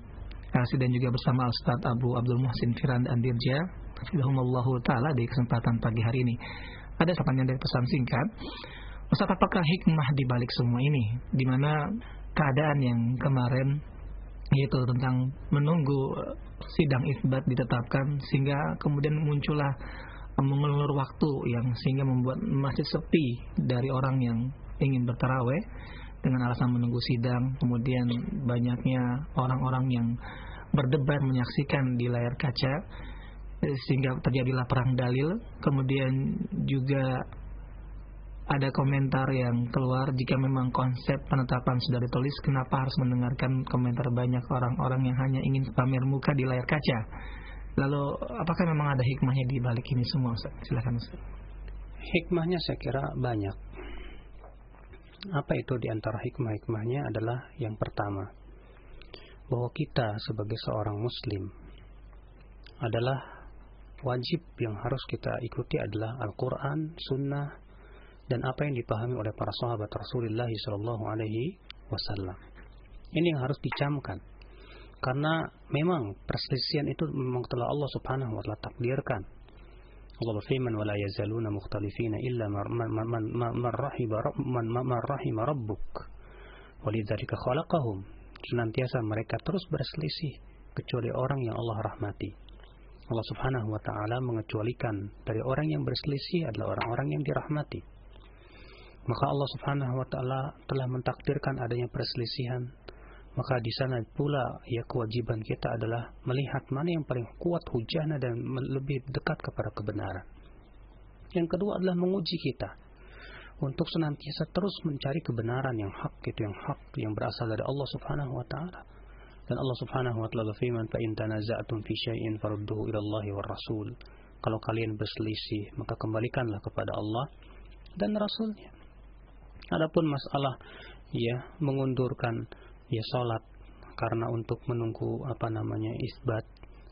dan juga bersama Ustaz Abu Abdul Muhsin Firand Andirja hafizahumullahu taala di kesempatan pagi hari ini. Ada pertanyaan dari pesan singkat. Ustaz, apakah hikmah di balik semua ini, di mana keadaan yang kemarin yaitu tentang menunggu sidang isbat ditetapkan sehingga kemudian muncullah mengulur waktu yang sehingga membuat masjid sepi dari orang yang ingin bertarawih dengan alasan menunggu sidang, kemudian banyaknya orang-orang yang berdebat menyaksikan di layar kaca sehingga terjadilah perang dalil. Kemudian juga ada komentar yang keluar, jika memang konsep penetapan sudah ditulis, kenapa harus mendengarkan komentar banyak orang-orang yang hanya ingin pamer muka di layar kaca? Lalu apakah memang ada hikmahnya di balik ini semua, Ustaz? Silakan Ustaz. Hikmahnya saya kira banyak. Apa itu di antara hikmah-hikmahnya adalah yang pertama, bahwa kita sebagai seorang muslim adalah wajib yang harus kita ikuti adalah Al-Quran, Sunnah, dan apa yang dipahami oleh para sahabat Rasulullah SAW. Ini yang harus dicamkan. Karena memang perselisihan itu memang telah Allah Subhanahu wa taala takdirkan. Allah berfirman, "Wala yazaluna mukhtalifina illa man rahima rabbuk. Walidzalika khalaqahum." Senantiasa mereka terus berselisih kecuali orang yang Allah rahmati. Allah Subhanahu wa taala mengecualikan dari orang yang berselisih adalah orang-orang yang dirahmati. Maka Allah Subhanahu wa taala telah mentakdirkan adanya perselisihan. Maka di sana pula ya kewajiban kita adalah melihat mana yang paling kuat hujahnya dan lebih dekat kepada kebenaran. Yang kedua adalah menguji kita untuk senantiasa terus mencari kebenaran yang hak, itu yang hak yang berasal dari Allah Subhanahu wa taala. Dan Allah Subhanahu wa taala berfirman, "Fa in tanaza'tum fi syai'in farudduhu ila Allahi war Rasul." Kalau kalian berselisih, maka kembalikanlah kepada Allah dan Rasul-Nya. Adapun masalah ya mengundurkan ya salat karena untuk menunggu isbat,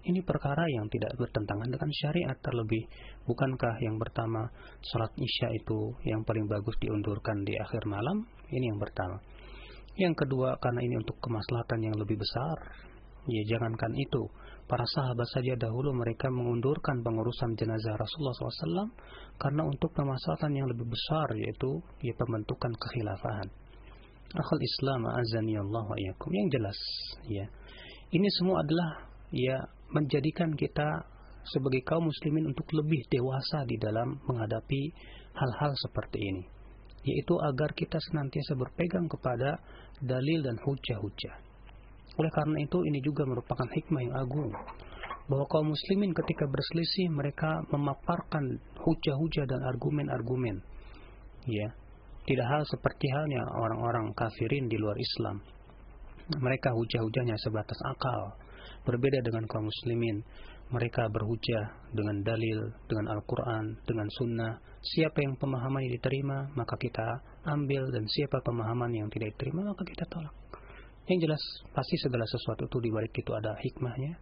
ini perkara yang tidak bertentangan dengan syariat. Terlebih bukankah yang pertama salat isya itu yang paling bagus diundurkan di akhir malam? Ini yang pertama. Yang kedua, karena ini untuk kemaslahatan yang lebih besar. Ya jangankan itu, para sahabat saja dahulu mereka mengundurkan pengurusan jenazah Rasulullah SAW karena untuk kemaslahatan yang lebih besar, yaitu ya pembentukan kekhilafahan. Akhul Islam azani Allah wa iyyakum. Yang jelas ya, ini semua adalah ya menjadikan kita sebagai kaum muslimin untuk lebih dewasa di dalam menghadapi hal-hal seperti ini, yaitu agar kita senantiasa berpegang kepada dalil dan hujah-hujah. Oleh karena itu ini juga merupakan hikmah yang agung, bahwa kaum muslimin ketika berselisih mereka memaparkan hujah-hujah dan argumen-argumen ya. Tidak hal seperti halnya orang-orang kafirin di luar Islam. Mereka hujah-hujahnya sebatas akal. Berbeda dengan kaum muslimin. Mereka berhujah dengan dalil, dengan Al-Quran, dengan Sunnah. Siapa yang pemahamannya diterima, maka kita ambil. Dan siapa pemahaman yang tidak diterima, maka kita tolak. Yang jelas, pasti segala sesuatu itu dibalik itu ada hikmahnya.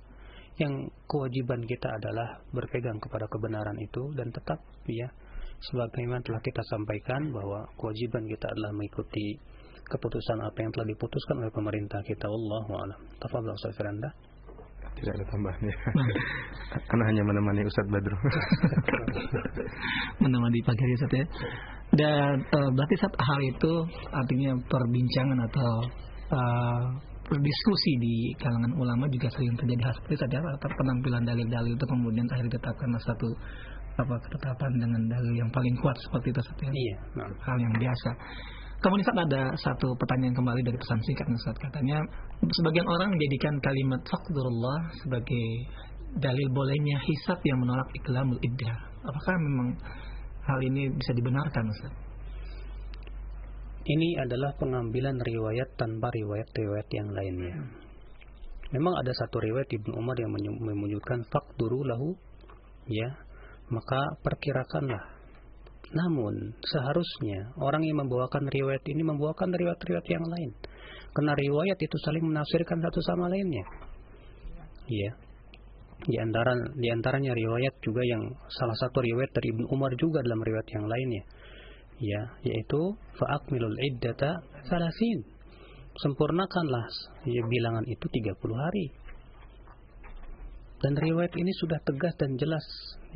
Yang kewajiban kita adalah berpegang kepada kebenaran itu. Dan tetap ya, sebagaimana telah kita sampaikan bahwa kewajiban kita adalah mengikuti keputusan apa yang telah diputuskan oleh pemerintah kita. Wallahu a'lam. Tafadhal Ustaz Firanda. Tidak ada tambahannya. Karena hanya menemani Ustaz Badrul. Menemani pagi hari Ustaz ya. Dan berarti saat hal itu artinya perbincangan atau berdiskusi di kalangan ulama juga sering terjadi hal seperti tadi, penampilan dalil-dalil itu kemudian akhirnya ditetapkan satu ketetapan dengan dalil yang paling kuat seperti itu, Iya, hal yang biasa. Kemudian ada satu pertanyaan kembali dari pesan singkat Ustaz, katanya sebagian orang menjadikan kalimat faqdurullah sebagai dalil bolehnya hisab yang menolak iklamul iddah. Apakah memang hal ini bisa dibenarkan, Ustaz? Ini adalah pengambilan riwayat tanpa riwayat-riwayat yang lainnya. Memang ada satu riwayat Ibnu Umar yang menyebutkan faqduru lahu, ya, maka perkirakanlah. Namun seharusnya orang yang membawakan riwayat ini membawakan riwayat-riwayat yang lain, karena riwayat itu saling menafsirkan satu sama lainnya. Ya, di antaranya riwayat juga yang salah satu riwayat dari Ibnu Umar juga dalam riwayat yang lainnya, ya, yaitu fa'akmilul iddata 30, sempurnakanlah ya, bilangan itu 30 hari. Dan riwayat ini sudah tegas dan jelas,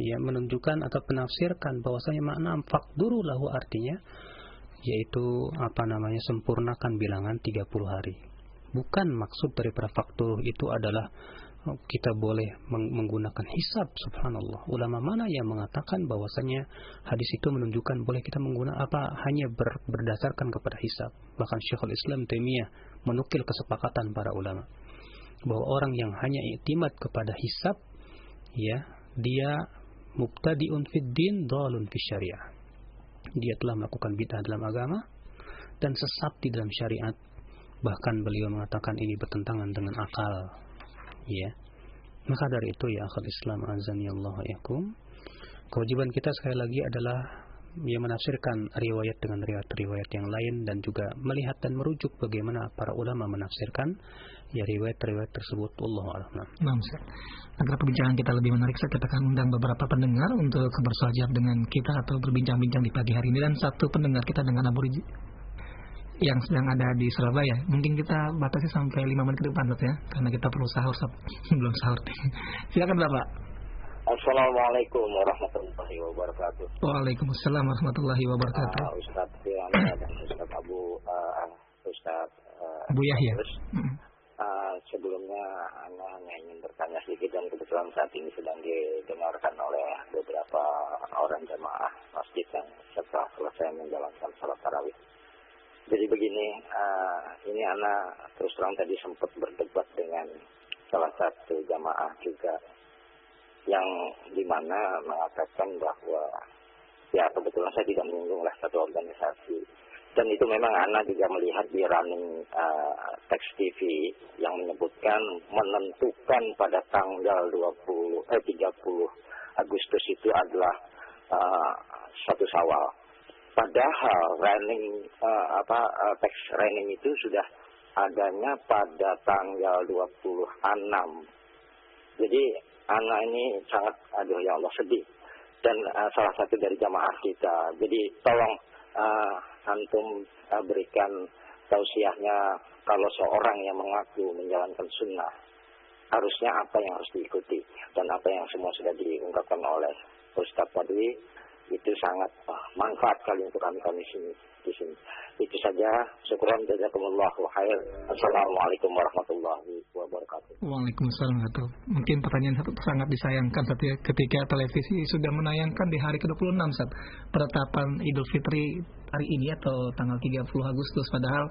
ya, menunjukkan atau menafsirkan bahwasanya makna faqduru lahu artinya yaitu sempurnakan bilangan 30 hari. Bukan maksud daripada faktur itu adalah kita boleh menggunakan hisab. Subhanallah, ulama mana yang mengatakan bahwasanya hadis itu menunjukkan boleh kita menggunakan hanya berdasarkan kepada hisab. Bahkan Syekhul Islam Taimiyah menukil kesepakatan para ulama bahwa orang yang hanya iktimat kepada hisab, ya, dia mubtadi'un fid din, dhalun fis syariah. Dia telah melakukan bid'ah dalam agama dan sesat di dalam syariat. Bahkan beliau mengatakan ini bertentangan dengan akal, ya. Maka dari itu, ya akhul Islam azanillahu wa iyyakum, kewajiban kita sekali lagi adalah menafsirkan riwayat dengan riwayat-riwayat yang lain dan juga melihat dan merujuk bagaimana para ulama menafsirkan ya riwayat-riwayat tersebut. Wallahu a'lam. Agar perbincangan kita lebih menarik, kita akan undang beberapa pendengar untuk berseajab dengan kita atau berbincang-bincang di pagi hari ini. Dan satu pendengar kita dengan Abu Riji yang sedang ada di Surabaya. Mungkin kita batasi sampai 5 menit ke depan, ya, karena kita perlu sahur, belum sahur. Silakan Bapak. Assalamualaikum warahmatullahi wabarakatuh. Waalaikumsalam warahmatullahi wabarakatuh. Ustaz Firanda dan Ustaz Ustaz Abu Yahya. Sebelumnya Anda hanya ingin bertanya sedikit, dan kebetulan saat ini sedang didengarkan oleh beberapa orang jamaah masjid yang setelah selesai menjalankan salat tarawih. Jadi begini, ini Anda terus terang tadi sempat berdebat dengan salah satu jamaah juga, yang dimana mengatakan bahwa ya kebetulan saya tidak menyinggung satu organisasi, dan itu memang Ana juga melihat di running Teks TV yang menyebutkan menentukan pada tanggal 30 Agustus itu adalah 1 Syawal. Padahal running teks running itu sudah adanya pada tanggal 26. Jadi Ana ini sangat, ya Allah, sedih. Dan salah satu dari jamaah kita. Jadi tolong antum berikan tausiahnya, kalau seorang yang mengaku menjalankan sunnah, harusnya apa yang harus diikuti. Dan apa yang semua sudah diungkapkan oleh Ustaz tadi, itu sangat manfaat kali untuk kami di sini. Itu saja. Syukran, jazakumullahu khair. Assalamualaikum warahmatullahi wabarakatuh. Waalaikumsalam warahmatullahi wabarakatuh. Mungkin pertanyaan satu sangat disayangkan ketika televisi sudah menayangkan di hari ke-26 penetapan Idul Fitri hari ini atau tanggal 30 Agustus, padahal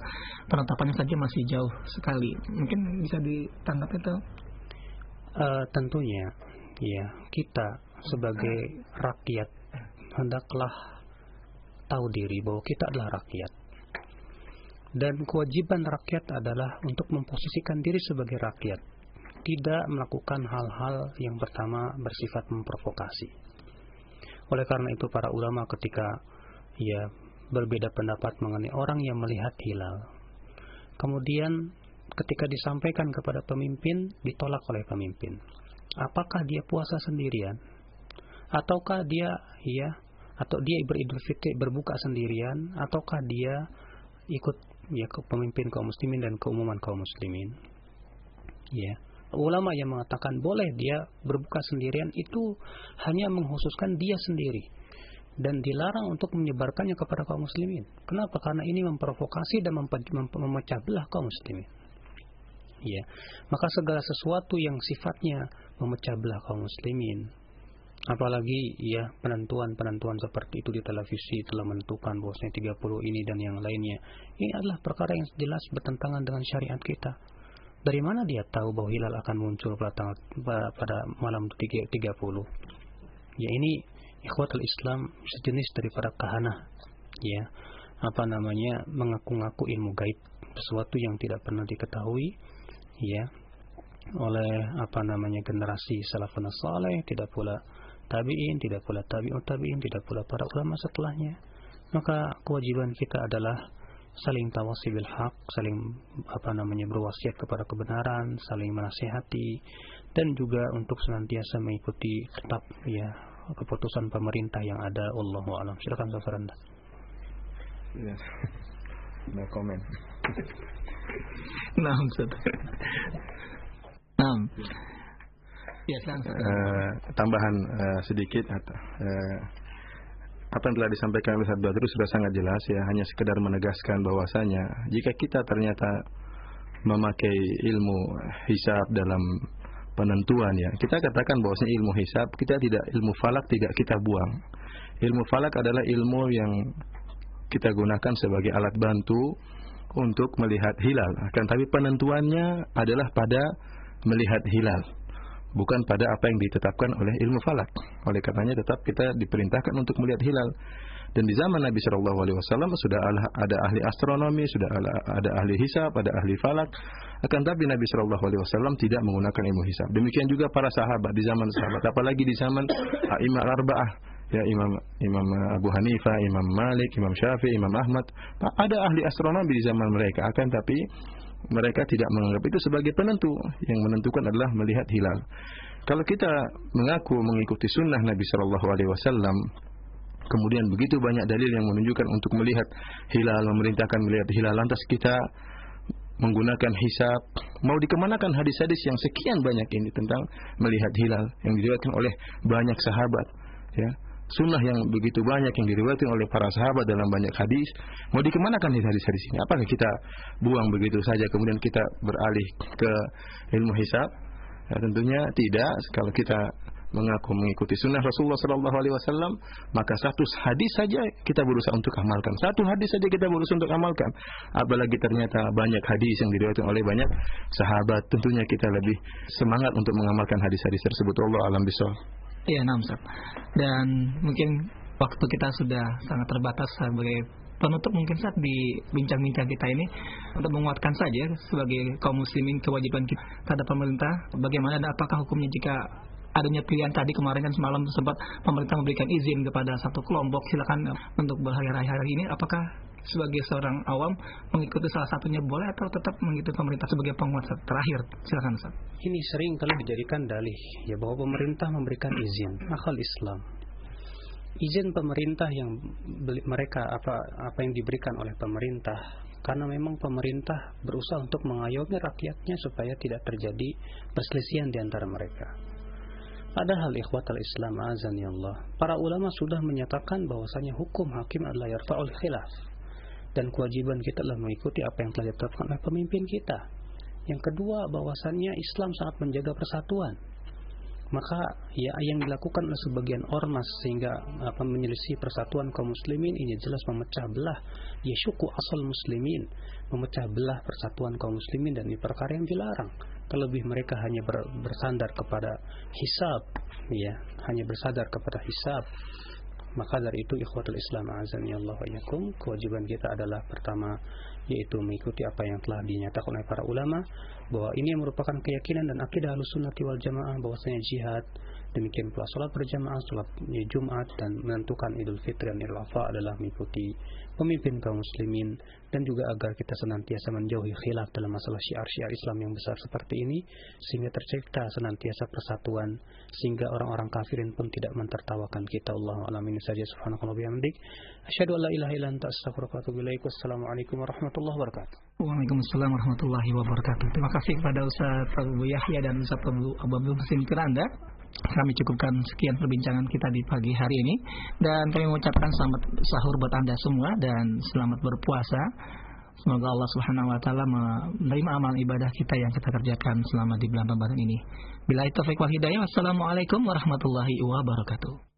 penetapannya saja masih jauh sekali. Mungkin bisa ditanggapi itu? Tentunya, ya, kita sebagai rakyat hendaklah tahu diri bahwa kita adalah rakyat, dan kewajiban rakyat adalah untuk memposisikan diri sebagai rakyat, tidak melakukan hal-hal yang pertama bersifat memprovokasi. Oleh karena itu para ulama ketika ya berbeda pendapat mengenai orang yang melihat hilal, kemudian ketika disampaikan kepada pemimpin, ditolak oleh pemimpin. Apakah dia puasa sendirian, ataukah dia beridul fitri berbuka sendirian, ataukah dia ikut ya ke pemimpin kaum muslimin dan keumuman kaum muslimin? Ya, ulama yang mengatakan boleh dia berbuka sendirian itu hanya mengkhususkan dia sendiri, dan dilarang untuk menyebarkannya kepada kaum muslimin. Kenapa? Karena ini memprovokasi dan memecah belah kaum muslimin. ya, maka segala sesuatu yang sifatnya memecah belah kaum muslimin, apalagi ya penentuan seperti itu di televisi telah menentukan bahwasanya 30 ini dan yang lainnya, ini adalah perkara yang jelas bertentangan dengan syariat kita. Dari mana dia tahu bahwa hilal akan muncul pada malam 30? Ya, ini ikhwatul Islam sejenis daripada kahanah, ya, mengaku-ngaku ilmu gaib, sesuatu yang tidak pernah diketahui, ya, oleh generasi salafun saleh, tidak pula tabi'in, tidak pula tabi'ut tabi'in, tidak pula para ulama setelahnya. Maka kewajiban kita adalah saling tawasi bil haq, saling berwasiat kepada kebenaran, saling menasihati, dan juga untuk senantiasa mengikuti tetap ya keputusan pemerintah yang ada. Wallahu a'lam. Silakan Ustaz Anda. Ya. No comment. Nah, Ustaz. Ya, tambahan sedikit apa yang telah disampaikan oleh Ustaz Badrus sudah sangat jelas ya, hanya sekedar menegaskan bahwasanya jika kita ternyata memakai ilmu hisab dalam penentuan ya, kita katakan bahwasanya ilmu hisab kita tidak, ilmu falak tidak kita buang. Ilmu falak adalah ilmu yang kita gunakan sebagai alat bantu untuk melihat hilal, akan tapi penentuannya adalah pada melihat hilal, bukan pada apa yang ditetapkan oleh ilmu falak. Oleh karenanya tetap kita diperintahkan untuk melihat hilal. Dan di zaman Nabi Shallallahu Alaihi Wasallam sudah ada ahli astronomi, sudah ada ahli hisab, ada ahli falak. Akan tapi Nabi Shallallahu Alaihi Wasallam tidak menggunakan ilmu hisab. Demikian juga para sahabat di zaman sahabat, apalagi di zaman A'imah Arba'ah, ya, Imam Abu Hanifah, Imam Malik, Imam Syafi'i, Imam Ahmad. Ada ahli astronomi di zaman mereka, akan tapi mereka tidak menganggap itu sebagai penentu. Yang menentukan adalah melihat hilal. Kalau kita mengaku mengikuti sunnah Nabi Shallallahu Alaihi Wasallam, kemudian begitu banyak dalil yang menunjukkan untuk melihat hilal, memerintahkan melihat hilal, lantas kita menggunakan hisab, mau dikemanakan hadis-hadis yang sekian banyak ini tentang melihat hilal yang diriwayatkan oleh banyak sahabat, ya, sunnah yang begitu banyak yang diriwayatkan oleh para sahabat dalam banyak hadis, mau dikemanakan hadis-hadis ini? Apakah kita buang begitu saja kemudian kita beralih ke ilmu hisab? Ya, tentunya tidak. Kalau kita mengaku mengikuti sunnah Rasulullah Sallallahu Alaihi Wasallam, maka satu hadis saja kita berusaha untuk amalkan, satu hadis saja kita berusaha untuk amalkan. Apalagi ternyata banyak hadis yang diriwayatkan oleh banyak sahabat, tentunya kita lebih semangat untuk mengamalkan hadis-hadis tersebut. Allah alam bisawab. Iya, Ustaz. Dan mungkin waktu kita sudah sangat terbatas. Sebagai penutup mungkin saat di bincang-bincang kita ini, untuk menguatkan saja sebagai kaum muslimin kewajiban kita terhadap pemerintah, bagaimana dan apakah hukumnya jika adanya pilihan tadi kemarin kan semalam sempat pemerintah memberikan izin kepada satu kelompok silakan untuk berhari-hari ini, apakah sebagai seorang awam mengikuti salah satunya boleh atau tetap mengikuti pemerintah sebagai penguasa? Terakhir silakan Ustaz. Ini sering kali dijadikan dalih ya bahwa pemerintah memberikan izin. Akal Islam, izin pemerintah yang mereka apa yang diberikan oleh pemerintah karena memang pemerintah berusaha untuk mengayomi rakyatnya supaya tidak terjadi perselisihan di antara mereka. Padahal ikhwatal Islam azani Allah, para ulama sudah menyatakan bahwasanya hukum hakim adalah yarfa'ul khilaf, dan kewajiban kita adalah mengikuti apa yang telah ditetapkan oleh pemimpin kita. Yang kedua, bahwasannya Islam sangat menjaga persatuan. Maka ya yang dilakukan oleh sebagian ormas sehingga menyelisih persatuan kaum muslimin ini jelas memecah belah yashuku asal muslimin, memecah belah persatuan kaum muslimin, dan ini perkara yang dilarang. Terlebih mereka hanya bersandar kepada hisab, ya, hanya bersandar kepada hisab. Maka dari itu ikhwatul Islam azani Allah wa iyyakum, kewajiban kita adalah pertama yaitu mengikuti apa yang telah dinyatakan oleh para ulama, bahwa ini merupakan keyakinan dan akidah Ahlussunnati wal Jamaah bahwasanya jihad, demikian pula salat berjamaah, salat Jumat, dan menentukan Idul Fitri dan Idul Adha adalah mengikuti pemimpin kaum muslimin, dan juga agar kita senantiasa menjauhi khilaf dalam masalah syiar-syiar Islam yang besar seperti ini, sehingga tercipta senantiasa persatuan, sehingga orang-orang kafirin pun tidak mentertawakan kita. Allahu a'lam. Ini saja, subhanallahi wa bihamdik, asyhadu an la ilaha illa anta, astaghfiruka wa atubu ilaik. Wassalamualaikum warahmatullahi wabarakatuh. Waalaikumsalam warahmatullahi wabarakatuh. Terima kasih kepada Ustaz Abu Yahya dan Ustaz Abu Abdul Muhsin Kiranda. Kami cukupkan sekian perbincangan kita di pagi hari ini, dan kami mengucapkan selamat sahur buat Anda semua dan selamat berpuasa. Semoga Allah Subhanahu wa taala menerima amal ibadah kita yang kita kerjakan selama di bulan Ramadan ini. Billahi taufiq wal hidayah. Wassalamualaikum warahmatullahi wabarakatuh.